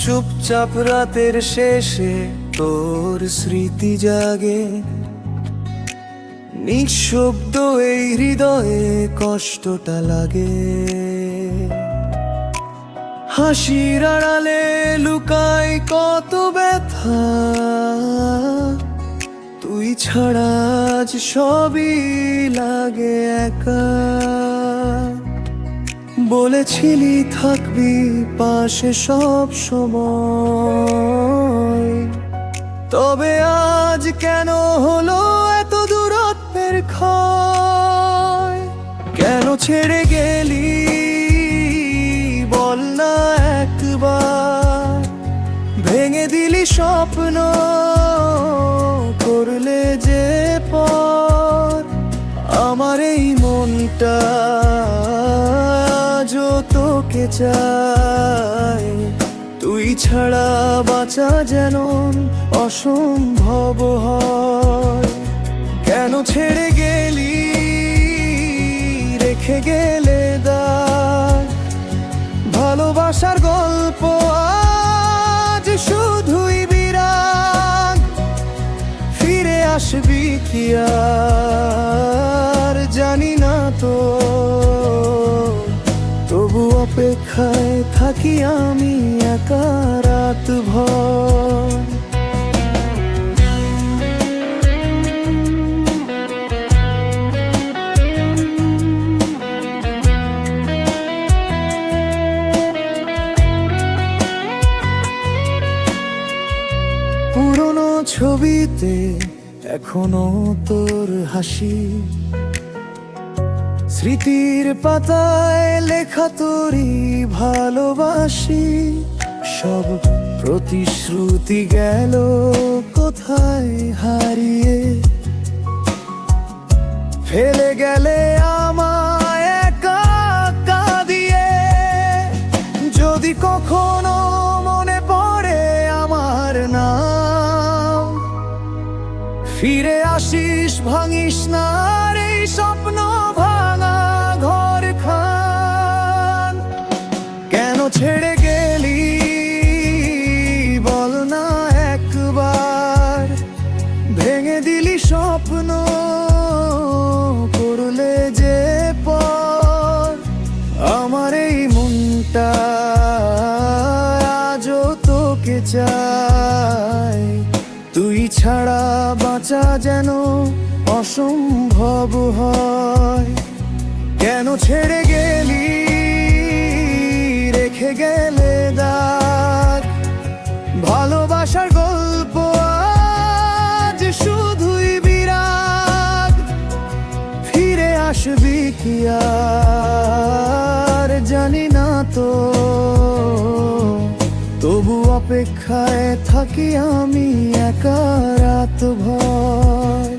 চুপচাপ রাতের শেষে তোর স্মৃতি জাগে, নিঃশব্দ এই হৃদয়ে কষ্টটা লাগে। হাসির আড়ালে লুকাই কত ব্যথা, তুই ছাড়া আজ সবই লাগে একা। বলেছিলি থাকবি পাশে সব সময়, তবে আজ কেন হলো এত দূরত্বের ক্ষয়? কেন ছেড়ে গেলি বল না একবার, ভেঙে দিলি স্বপ্ন করলে যে পর। আমার এই মনটা আজও তোকে চাই, তুই ছাড়া বাঁচা যেন অসম্ভব হয়। কেন ছেড়ে গেলি রেখে গেলে দাগ, ভালোবাসার গল্প আজ শুধুই বিরাগ। ফিরে আসবি কি আর জানি না তো, তবু অপেক্ষায় থাকি আমি একা রাত ভর। পুরনো ছবিতে এখনো তোর হাসি, স্মৃতির পাতায় লেখা তোরই ভালোবাসি। সব প্রতিশ্রুতি গেল কোথায় হারিয়ে, ফেলে গেলে আমায় একা কাঁদিয়ে। যদি কখনো মনে পড়ে আমার নাম, ফিরে আসিস ভাঙিস না এই স্বপ্ন ভাঙা ঘর খান। কেন ছেড়ে গেলি বল না একবার, ভেঙে দিলি স্বপ্ন করলে যে পর। আমার এই মনটা আজও তোকে চাই, তুই ছাড়া বাঁচা যেন অসম্ভব হয়। কেন ছেড়ে গেলি রেখে গেলে দাগ, ভালোবাসার গল্প আজ শুধুই বিরাগ। ফিরে আসবি কি আর জানি না তো, তবু অপেক্ষায় থাকি আমি একা রাত ভর।